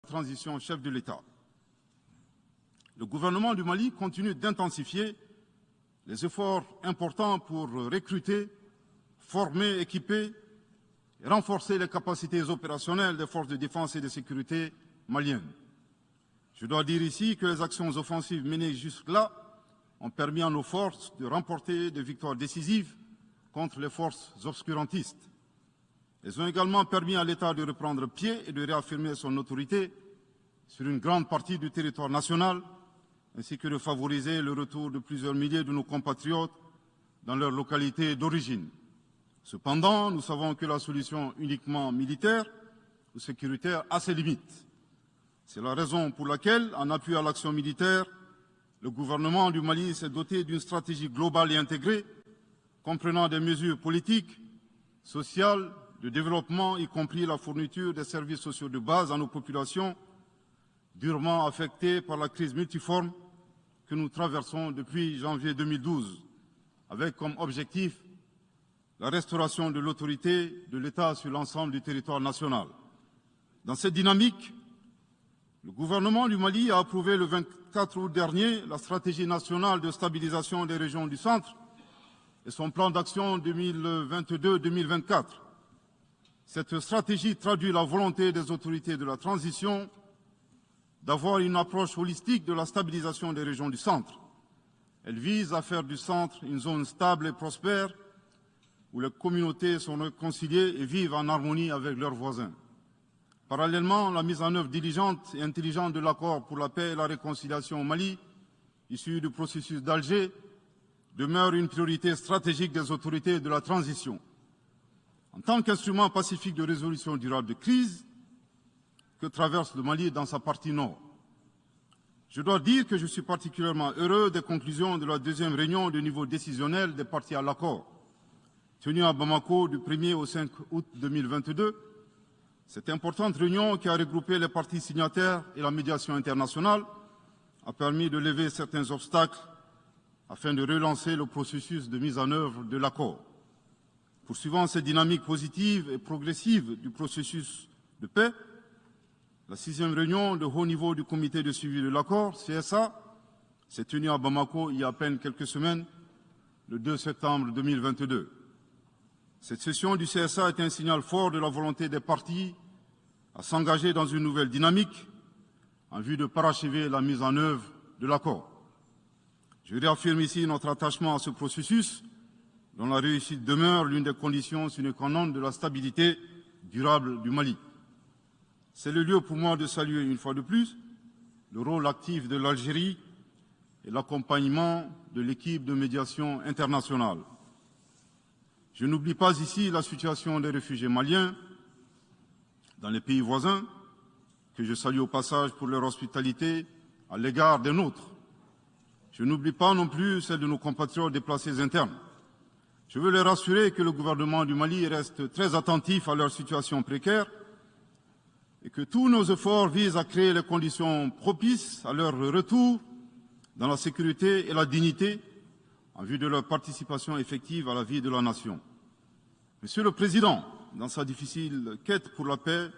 transition chef de l'État. Le gouvernement du Mali continue d'intensifier les efforts importants pour recruter, former, équiper et renforcer les capacités opérationnelles des forces de défense et de sécurité maliennes. Je dois dire ici que les actions offensives menées jusque-là ont permis à nos forces de remporter des victoires décisives contre les forces obscurantistes. Elles ont également permis à l'État de reprendre pied et de réaffirmer son autorité sur une grande partie du territoire national, ainsi que de favoriser le retour de plusieurs milliers de nos compatriotes dans leur localité d'origine. Cependant, nous savons que la solution uniquement militaire ou sécuritaire a ses limites. C'est la raison pour laquelle, en appui à l'action militaire, le gouvernement du Mali s'est doté d'une stratégie globale et intégrée, comprenant des mesures politiques, sociales, de développement, y compris la fourniture des services sociaux de base à nos populations, durement affectées par la crise multiforme que nous traversons depuis janvier 2012, avec comme objectif la restauration de l'autorité de l'État sur l'ensemble du territoire national. Dans cette dynamique, le gouvernement du Mali a approuvé le 24 août dernier la stratégie nationale de stabilisation des régions du centre et son plan d'action 2022-2024. Cette stratégie traduit la volonté des autorités de la transition d'avoir une approche holistique de la stabilisation des régions du centre. Elle vise à faire du centre une zone stable et prospère où les communautés sont réconciliées et vivent en harmonie avec leurs voisins. Parallèlement, la mise en œuvre diligente et intelligente de l'accord pour la paix et la réconciliation au Mali, issu du processus d'Alger, demeure une priorité stratégique des autorités de la transition. En tant qu'instrument pacifique de résolution durable de crise que traverse le Mali dans sa partie nord. Je dois dire que je suis particulièrement heureux des conclusions de la deuxième réunion de niveau décisionnel des parties à l'accord, tenue à Bamako du 1er au 5 août 2022. Cette importante réunion qui a regroupé les parties signataires et la médiation internationale a permis de lever certains obstacles afin de relancer le processus de mise en œuvre de l'accord. Poursuivant cette dynamique positive et progressive du processus de paix, la 6e réunion de haut niveau du comité de suivi de l'accord, CSA, s'est tenue à Bamako il y a à peine quelques semaines, le 2 septembre 2022. Cette session du CSA est un signal fort de la volonté des parties à s'engager dans une nouvelle dynamique en vue de parachever la mise en œuvre de l'accord. Je réaffirme ici notre attachement à ce processus, dont la réussite demeure l'une des conditions sine qua non de la stabilité durable du Mali. C'est le lieu pour moi de saluer une fois de plus le rôle actif de l'Algérie et l'accompagnement de l'équipe de médiation internationale. Je n'oublie pas ici la situation des réfugiés maliens dans les pays voisins, que je salue au passage pour leur hospitalité à l'égard des nôtres. Je n'oublie pas non plus celle de nos compatriotes déplacés internes. Je veux les rassurer que le gouvernement du Mali reste très attentif à leur situation précaire et que tous nos efforts visent à créer les conditions propices à leur retour dans la sécurité et la dignité en vue de leur participation effective à la vie de la nation. Monsieur le Président, dans sa difficile quête pour la paix,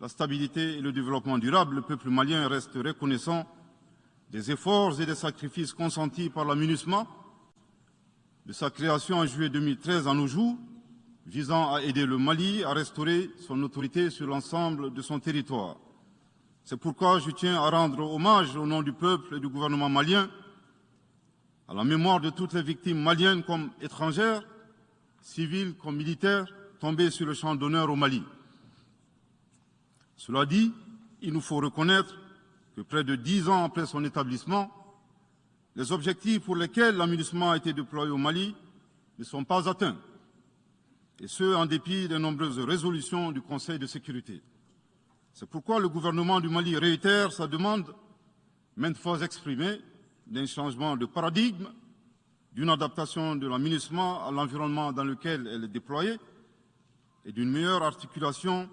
la stabilité et le développement durable, le peuple malien reste reconnaissant des efforts et des sacrifices consentis par la MINUSMA, de sa création en juillet 2013 à nos jours, visant à aider le Mali à restaurer son autorité sur l'ensemble de son territoire. C'est pourquoi je tiens à rendre hommage au nom du peuple et du gouvernement malien à la mémoire de toutes les victimes maliennes comme étrangères, civiles comme militaires, tombées sur le champ d'honneur au Mali. Cela dit, il nous faut reconnaître que près de 10 ans après son établissement, les objectifs pour lesquels l'aménagement a été déployé au Mali ne sont pas atteints, et ce, en dépit des nombreuses résolutions du Conseil de sécurité. C'est pourquoi le gouvernement du Mali réitère sa demande, maintes fois exprimée, d'un changement de paradigme, d'une adaptation de l'aménagement à l'environnement dans lequel elle est déployée et d'une meilleure articulation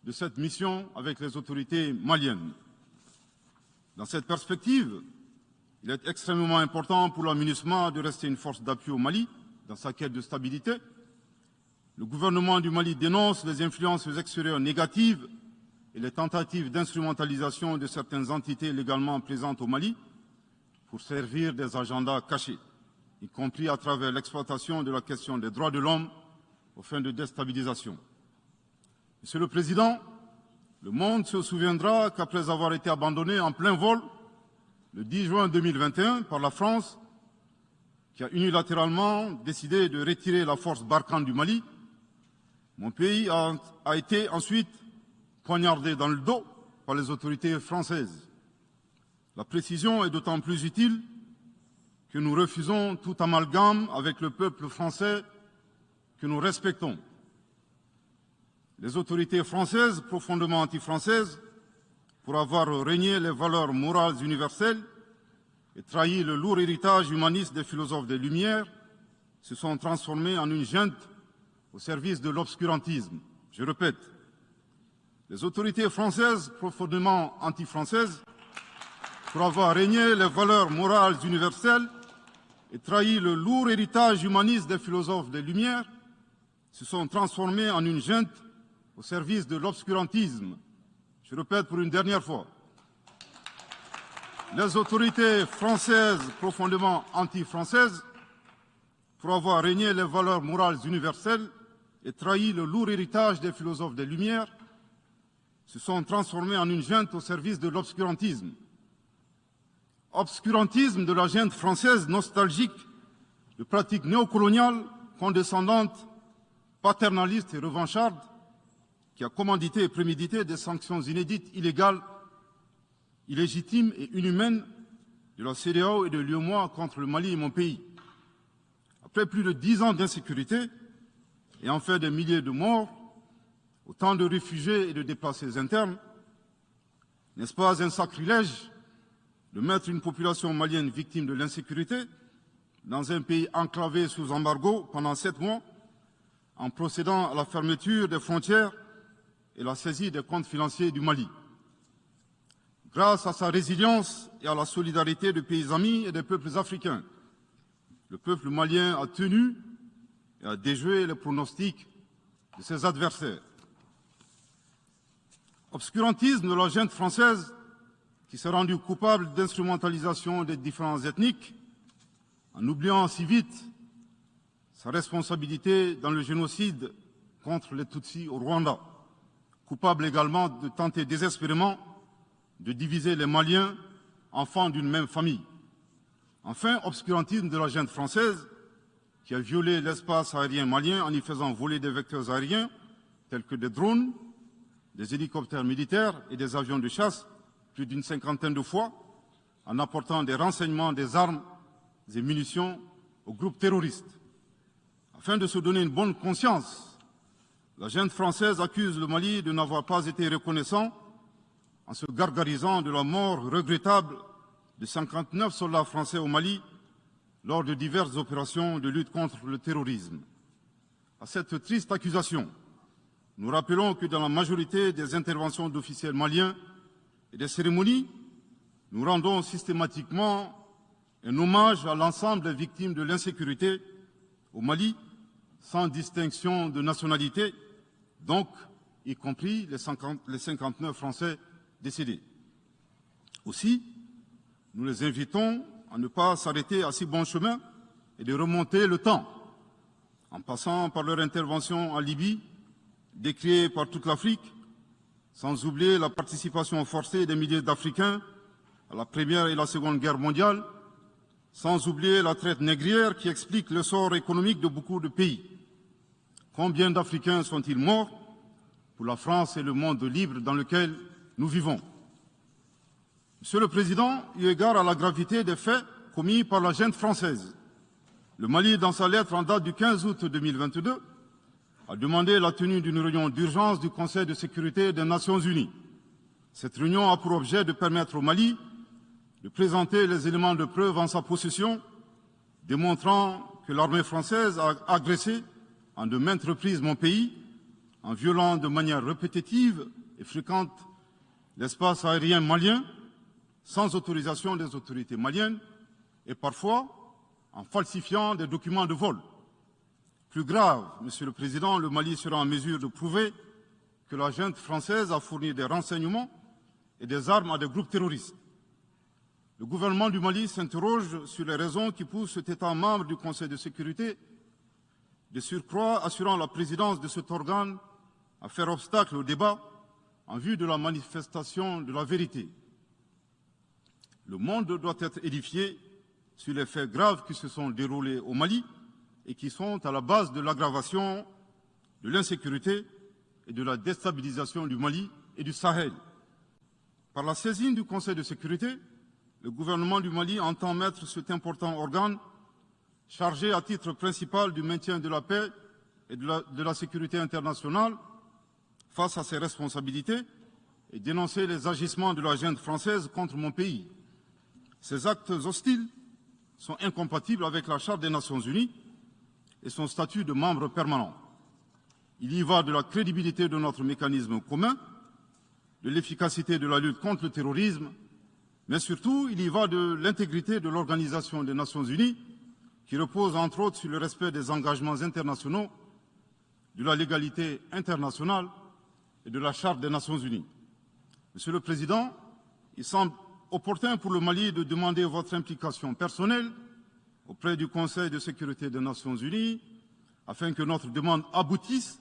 de cette mission avec les autorités maliennes. Dans cette perspective, il est extrêmement important pour l'aménagement de rester une force d'appui au Mali dans sa quête de stabilité. Le gouvernement du Mali dénonce les influences extérieures négatives et les tentatives d'instrumentalisation de certaines entités légalement présentes au Mali pour servir des agendas cachés, y compris à travers l'exploitation de la question des droits de l'homme aux fins de déstabilisation. Monsieur le Président, le monde se souviendra qu'après avoir été abandonné en plein vol le 10 juin 2021 par la France, qui a unilatéralement décidé de retirer la force Barkhane du Mali, mon pays a été ensuite poignardé dans le dos par les autorités françaises. La précision est d'autant plus utile que nous refusons tout amalgame avec le peuple français que nous respectons. Les autorités françaises, profondément anti-françaises, pour avoir régné les valeurs morales universelles et trahi le lourd héritage humaniste des philosophes des Lumières, se sont transformées en une junte au service de l'obscurantisme. Je répète, les autorités françaises, profondément anti-françaises, pour avoir régné les valeurs morales universelles et trahi le lourd héritage humaniste des philosophes des Lumières, se sont transformées en une junte au service de l'obscurantisme. Je répète pour une dernière fois. Les autorités françaises, profondément anti-françaises, pour avoir régné les valeurs morales universelles et trahi le lourd héritage des philosophes des Lumières, se sont transformées en une junte au service de l'obscurantisme. Obscurantisme de la junte française nostalgique de pratiques néocoloniales, condescendantes, paternalistes et revanchardes, qui a commandité et prémédité des sanctions inédites, illégales, illégitimes et inhumaines de la CEDEAO et de l'UEMOA contre le Mali et mon pays. Après plus de 10 ans d'insécurité et en fait des milliers de morts, autant de réfugiés et de déplacés internes, n'est-ce pas un sacrilège de mettre une population malienne victime de l'insécurité dans un pays enclavé sous embargo pendant 7 mois, en procédant à la fermeture des frontières et la saisie des comptes financiers du Mali. Grâce à sa résilience et à la solidarité de pays amis et des peuples africains, le peuple malien a tenu et a déjoué les pronostics de ses adversaires. Obscurantisme de la junte française qui s'est rendue coupable d'instrumentalisation des différences ethniques, en oubliant si vite sa responsabilité dans le génocide contre les Tutsis au Rwanda, coupable également de tenter désespérément de diviser les Maliens, enfants d'une même famille. Enfin, obscurantisme de la junte française qui a violé l'espace aérien malien en y faisant voler des vecteurs aériens tels que des drones, des hélicoptères militaires et des avions de chasse plus d'une 50aine de fois, en apportant des renseignements, des armes et munitions aux groupes terroristes. Afin de se donner une bonne conscience, la junte française accuse le Mali de n'avoir pas été reconnaissant en se gargarisant de la mort regrettable de 59 soldats français au Mali lors de diverses opérations de lutte contre le terrorisme. À cette triste accusation, nous rappelons que dans la majorité des interventions d'officiels maliens et des cérémonies, nous rendons systématiquement un hommage à l'ensemble des victimes de l'insécurité au Mali, sans distinction de nationalité, donc y compris les 59 Français décédés. Aussi, nous les invitons à ne pas s'arrêter à si bon chemin et de remonter le temps, en passant par leur intervention en Libye, décriée par toute l'Afrique, sans oublier la participation forcée des milliers d'Africains à la Première et la Seconde Guerre mondiale, sans oublier la traite négrière qui explique le sort économique de beaucoup de pays. Combien d'Africains sont-ils morts pour la France et le monde libre dans lequel nous vivons? Monsieur le Président, eu égard à la gravité des faits commis par la junte française, le Mali, dans sa lettre en date du 15 août 2022, a demandé la tenue d'une réunion d'urgence du Conseil de sécurité des Nations Unies. Cette réunion a pour objet de permettre au Mali de présenter les éléments de preuve en sa possession, démontrant que l'armée française a agressé en de maintes reprises mon pays, en violant de manière répétitive et fréquente l'espace aérien malien, sans autorisation des autorités maliennes, et parfois en falsifiant des documents de vol. Plus grave, Monsieur le Président, le Mali sera en mesure de prouver que la junte française a fourni des renseignements et des armes à des groupes terroristes. Le gouvernement du Mali s'interroge sur les raisons qui poussent cet État membre du Conseil de sécurité, de surcroît assurant la présidence de cet organe, à faire obstacle au débat en vue de la manifestation de la vérité. Le monde doit être édifié sur les faits graves qui se sont déroulés au Mali et qui sont à la base de l'aggravation de l'insécurité et de la déstabilisation du Mali et du Sahel. Par la saisine du Conseil de sécurité, le gouvernement du Mali entend mettre cet important organe chargé à titre principal du maintien de la paix et de la sécurité internationale face à ses responsabilités et dénoncer les agissements de la junte française contre mon pays. Ces actes hostiles sont incompatibles avec la Charte des Nations Unies et son statut de membre permanent. Il y va de la crédibilité de notre mécanisme commun, de l'efficacité de la lutte contre le terrorisme, mais surtout, il y va de l'intégrité de l'Organisation des Nations Unies, qui repose entre autres sur le respect des engagements internationaux, de la légalité internationale et de la Charte des Nations Unies. Monsieur le Président, il semble opportun pour le Mali de demander votre implication personnelle auprès du Conseil de sécurité des Nations Unies afin que notre demande aboutisse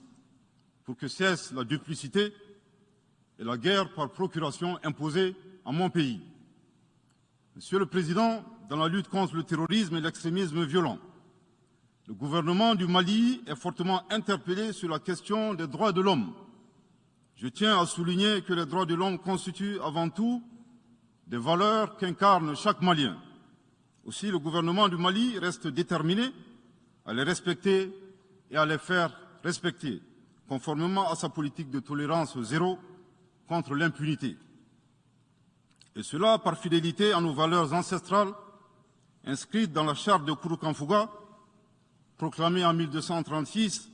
pour que cesse la duplicité et la guerre par procuration imposée à mon pays. Monsieur le Président, dans la lutte contre le terrorisme et l'extrémisme violent, le gouvernement du Mali est fortement interpellé sur la question des droits de l'homme. Je tiens à souligner que les droits de l'homme constituent avant tout des valeurs qu'incarne chaque Malien. Aussi, le gouvernement du Mali reste déterminé à les respecter et à les faire respecter, conformément à sa politique de tolérance zéro contre l'impunité. Et cela par fidélité à nos valeurs ancestrales inscrites dans la charte de Kouroukanfouga, proclamée en 1236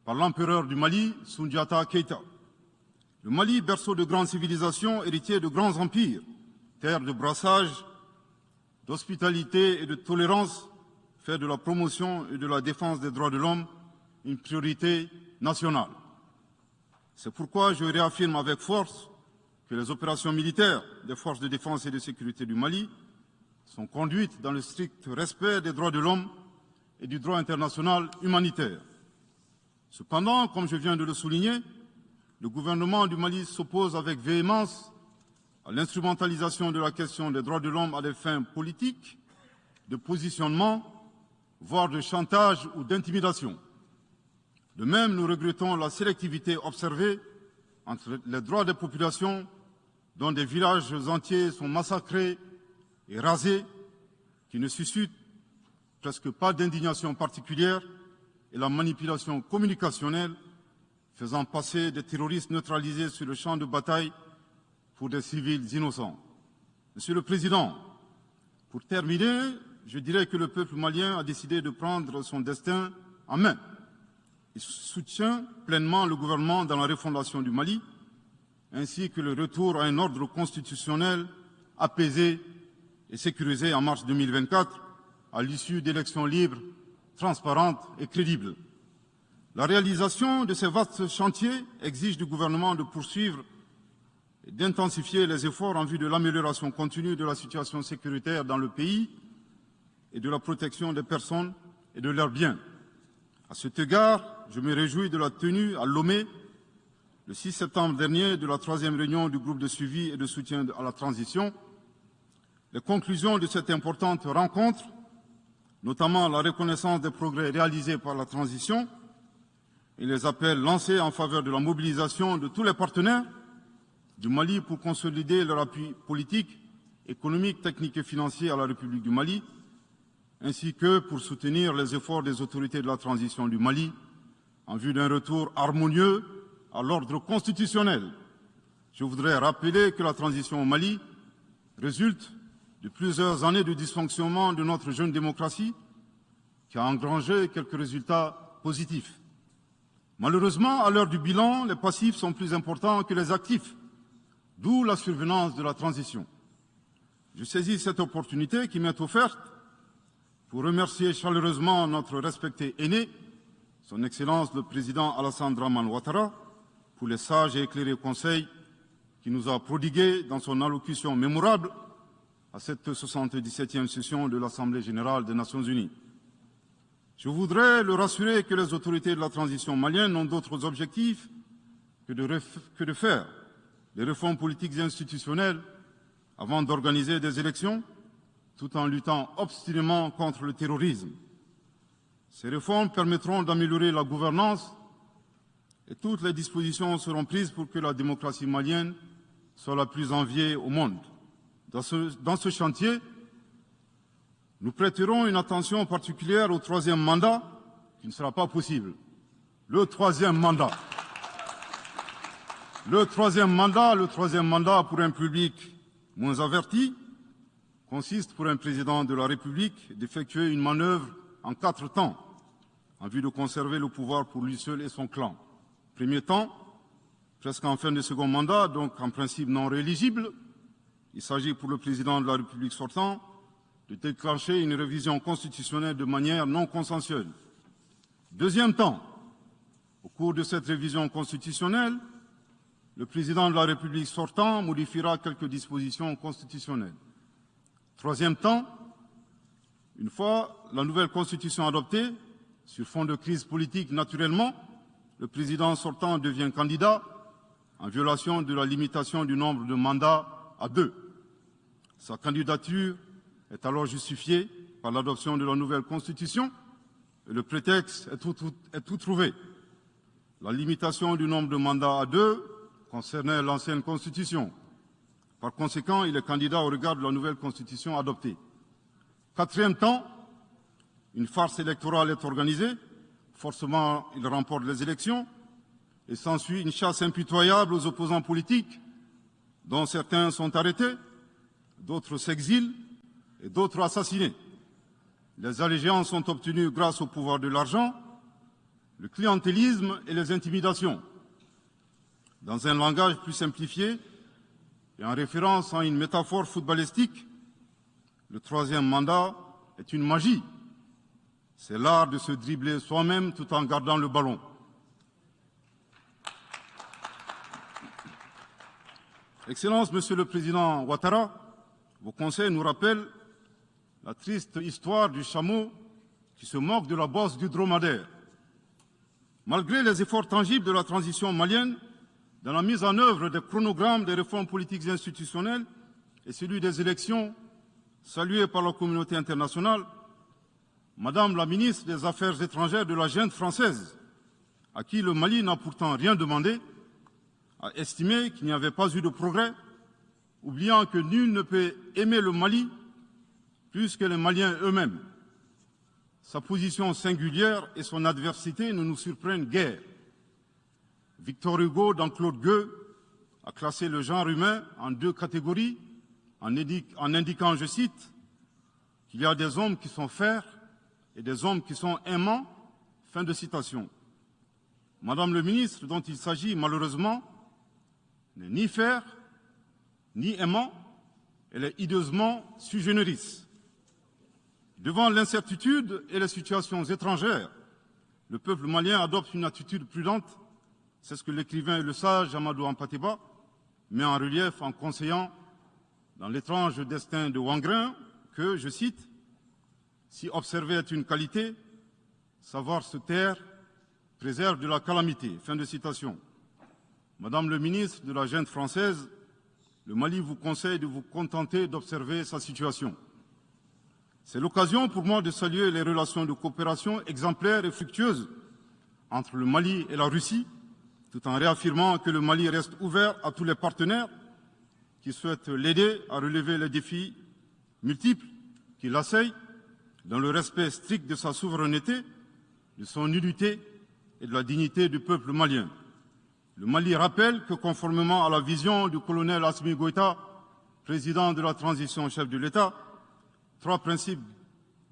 par l'empereur du Mali, Soundiata Keïta. Le Mali, berceau de grandes civilisations, héritier de grands empires, terre de brassage, d'hospitalité et de tolérance, fait de la promotion et de la défense des droits de l'homme une priorité nationale. C'est pourquoi je réaffirme avec force que les opérations militaires des forces de défense et de sécurité du Mali sont conduites dans le strict respect des droits de l'homme et du droit international humanitaire. Cependant, comme je viens de le souligner, le gouvernement du Mali s'oppose avec véhémence à l'instrumentalisation de la question des droits de l'homme à des fins politiques, de positionnement, voire de chantage ou d'intimidation. De même, nous regrettons la sélectivité observée entre les droits des populations dont des villages entiers sont massacrés et rasés, qui ne suscitent presque pas d'indignation particulière, et la manipulation communicationnelle faisant passer des terroristes neutralisés sur le champ de bataille pour des civils innocents. Monsieur le Président, pour terminer, je dirais que le peuple malien a décidé de prendre son destin en main. Il soutient pleinement le gouvernement dans la refondation du Mali, ainsi que le retour à un ordre constitutionnel apaisé et sécurisé en mars 2024, à l'issue d'élections libres, transparentes et crédibles. La réalisation de ces vastes chantiers exige du gouvernement de poursuivre et d'intensifier les efforts en vue de l'amélioration continue de la situation sécuritaire dans le pays et de la protection des personnes et de leurs biens. À cet égard, je me réjouis de la tenue à Lomé, le 6 septembre dernier, de la 3e réunion du groupe de suivi et de soutien à la transition. Les conclusions de cette importante rencontre, notamment la reconnaissance des progrès réalisés par la transition et les appels lancés en faveur de la mobilisation de tous les partenaires du Mali pour consolider leur appui politique, économique, technique et financier à la République du Mali, ainsi que pour soutenir les efforts des autorités de la transition du Mali en vue d'un retour harmonieux à l'ordre constitutionnel. Je voudrais rappeler que la transition au Mali résulte de plusieurs années de dysfonctionnement de notre jeune démocratie qui a engrangé quelques résultats positifs. Malheureusement, à l'heure du bilan, les passifs sont plus importants que les actifs, d'où la survenance de la transition. Je saisis cette opportunité qui m'est offerte pour remercier chaleureusement notre respecté aîné, son Excellence le Président Alassane Dramane Ouattara, pour les sages et éclairés conseils qu'il nous a prodigués dans son allocution mémorable à cette 77e session de l'Assemblée générale des Nations unies. Je voudrais le rassurer que les autorités de la transition malienne n'ont d'autres objectifs que de faire des réformes politiques et institutionnelles avant d'organiser des élections, tout en luttant obstinément contre le terrorisme. Ces réformes permettront d'améliorer la gouvernance et toutes les dispositions seront prises pour que la démocratie malienne soit la plus enviée au monde. Dans ce chantier, nous prêterons une attention particulière au troisième mandat, qui ne sera pas possible. Le troisième mandat pour un public moins averti consiste pour un président de la République d'effectuer une manœuvre en 4 temps, en vue de conserver le pouvoir pour lui seul et son clan. Premier temps, presque en fin de second mandat, donc en principe non rééligible, il s'agit pour le président de la République sortant de déclencher une révision constitutionnelle de manière non consensuelle. Deuxième temps, au cours de cette révision constitutionnelle, le président de la République sortant modifiera quelques dispositions constitutionnelles. Troisième temps, une fois la nouvelle constitution adoptée, sur fond de crise politique naturellement, le président sortant devient candidat en violation de la limitation du nombre de mandats à 2. Sa candidature est alors justifiée par l'adoption de la nouvelle constitution et le prétexte est tout trouvé. La limitation du nombre de mandats à 2 concernait l'ancienne constitution. Par conséquent, il est candidat au regard de la nouvelle constitution adoptée. Quatrième temps, une farce électorale est organisée. Forcément, il remporte les élections et s'ensuit une chasse impitoyable aux opposants politiques, dont certains sont arrêtés, d'autres s'exilent et d'autres assassinés. Les allégeances sont obtenues grâce au pouvoir de l'argent, le clientélisme et les intimidations. Dans un langage plus simplifié et en référence à une métaphore footballistique, le troisième mandat est une magie. C'est l'art de se dribbler soi-même tout en gardant le ballon. Excellence, Monsieur le Président Ouattara, vos conseils nous rappellent la triste histoire du chameau qui se moque de la bosse du dromadaire. Malgré les efforts tangibles de la transition malienne, dans la mise en œuvre des chronogrammes des réformes politiques et institutionnelles et celui des élections, salués par la communauté internationale, Madame la ministre des Affaires étrangères de la junte française, à qui le Mali n'a pourtant rien demandé, a estimé qu'il n'y avait pas eu de progrès, oubliant que nul ne peut aimer le Mali plus que les Maliens eux-mêmes. Sa position singulière et son adversité ne nous surprennent guère. Victor Hugo, dans Claude Gueux, a classé le genre humain en 2 catégories, en indiquant, je cite, qu'il y a des hommes qui sont fers et des hommes qui sont aimants. Fin de citation. Madame le ministre, dont il s'agit malheureusement, n'est ni fer, ni aimant, elle est hideusement sui generis. Devant l'incertitude et les situations étrangères, le peuple malien adopte une attitude prudente. C'est ce que l'écrivain et le sage Amadou Hampâté-Bâ met en relief en conseillant dans l'étrange destin de Wangrin que, je cite, « Si observer est une qualité, savoir se taire préserve de la calamité ». Fin de citation. Madame le ministre de la junte française, le Mali vous conseille de vous contenter d'observer sa situation. C'est l'occasion pour moi de saluer les relations de coopération exemplaires et fructueuses entre le Mali et la Russie, tout en réaffirmant que le Mali reste ouvert à tous les partenaires qui souhaitent l'aider à relever les défis multiples qui l'assaillent, dans le respect strict de sa souveraineté, de son unité et de la dignité du peuple malien. Le Mali rappelle que, conformément à la vision du colonel Assimi Goïta, président de la transition chef de l'État, 3 principes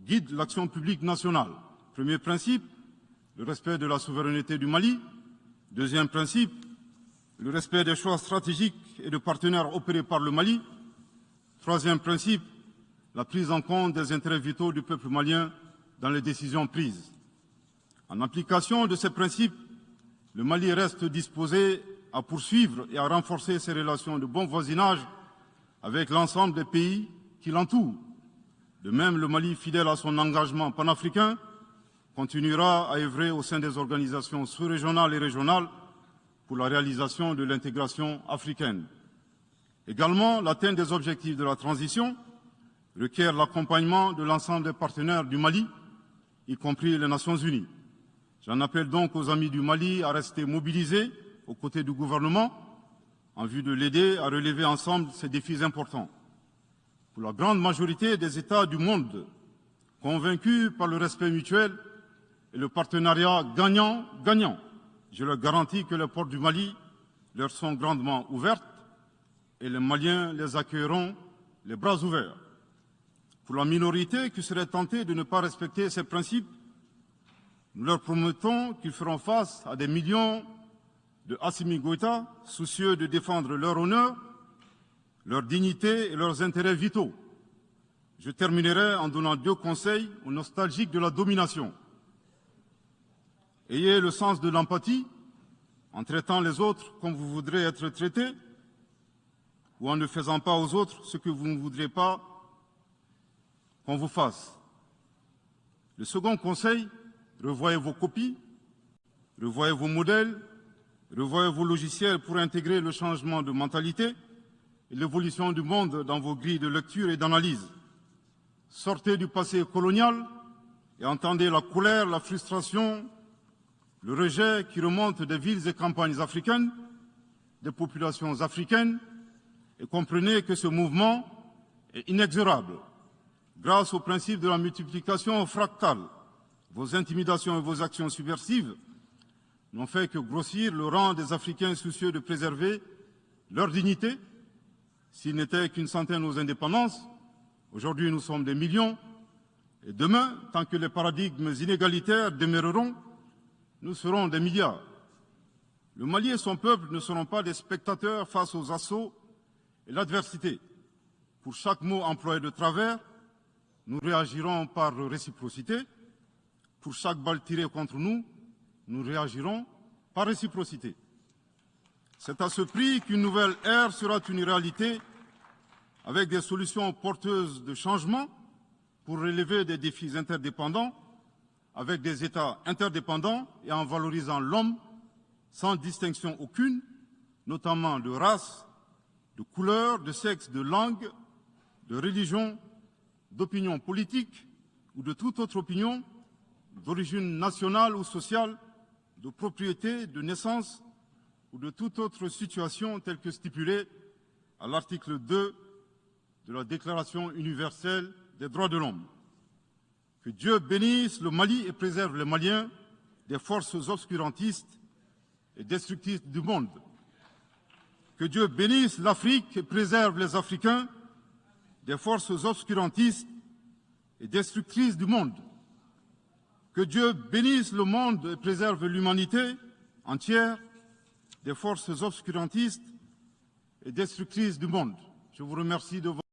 guident l'action publique nationale. Premier principe, le respect de la souveraineté du Mali. Deuxième principe, le respect des choix stratégiques et de partenaires opérés par le Mali. Troisième principe, la prise en compte des intérêts vitaux du peuple malien dans les décisions prises. En application de ces principes, le Mali reste disposé à poursuivre et à renforcer ses relations de bon voisinage avec l'ensemble des pays qui l'entourent. De même, le Mali, fidèle à son engagement panafricain, continuera à œuvrer au sein des organisations sous-régionales et régionales pour la réalisation de l'intégration africaine. Également, l'atteinte des objectifs de la transition requiert l'accompagnement de l'ensemble des partenaires du Mali, y compris les Nations Unies. J'en appelle donc aux amis du Mali à rester mobilisés aux côtés du gouvernement en vue de l'aider à relever ensemble ces défis importants. Pour la grande majorité des États du monde, convaincus par le respect mutuel et le partenariat gagnant-gagnant, je leur garantis que les portes du Mali leur sont grandement ouvertes et les Maliens les accueilleront les bras ouverts. Pour la minorité qui serait tentée de ne pas respecter ces principes, nous leur promettons qu'ils feront face à des millions de Assimi Goïta, soucieux de défendre leur honneur, leur dignité et leurs intérêts vitaux. Je terminerai en donnant 2 conseils aux nostalgiques de la domination. Ayez le sens de l'empathie en traitant les autres comme vous voudrez être traités ou en ne faisant pas aux autres ce que vous ne voudrez pas qu'on vous fasse. Le second conseil, revoyez vos copies, revoyez vos modèles, revoyez vos logiciels pour intégrer le changement de mentalité et l'évolution du monde dans vos grilles de lecture et d'analyse. Sortez du passé colonial et entendez la colère, la frustration, le rejet qui remonte des villes et campagnes africaines, des populations africaines, et comprenez que ce mouvement est inexorable. Grâce au principe de la multiplication fractale, vos intimidations et vos actions subversives n'ont fait que grossir le rang des Africains soucieux de préserver leur dignité. S'il n'était qu'une centaine aux indépendances, aujourd'hui nous sommes des millions, et demain, tant que les paradigmes inégalitaires demeureront, nous serons des milliards. Le Mali et son peuple ne seront pas des spectateurs face aux assauts et l'adversité. Pour chaque mot employé de travers, nous réagirons par réciprocité. Pour chaque balle tirée contre nous, nous réagirons par réciprocité. C'est à ce prix qu'une nouvelle ère sera une réalité avec des solutions porteuses de changement pour relever des défis interdépendants, avec des États interdépendants et en valorisant l'homme sans distinction aucune, notamment de race, de couleur, de sexe, de langue, de religion, d'opinion politique ou de toute autre opinion, d'origine nationale ou sociale, de propriété, de naissance ou de toute autre situation telle que stipulée à l'article 2 de la Déclaration universelle des droits de l'homme. Que Dieu bénisse le Mali et préserve les Maliens des forces obscurantistes et destructrices du monde. Que Dieu bénisse l'Afrique et préserve les Africains des forces obscurantistes et destructrices du monde. Que Dieu bénisse le monde et préserve l'humanité entière des forces obscurantistes et destructrices du monde. Je vous remercie de votre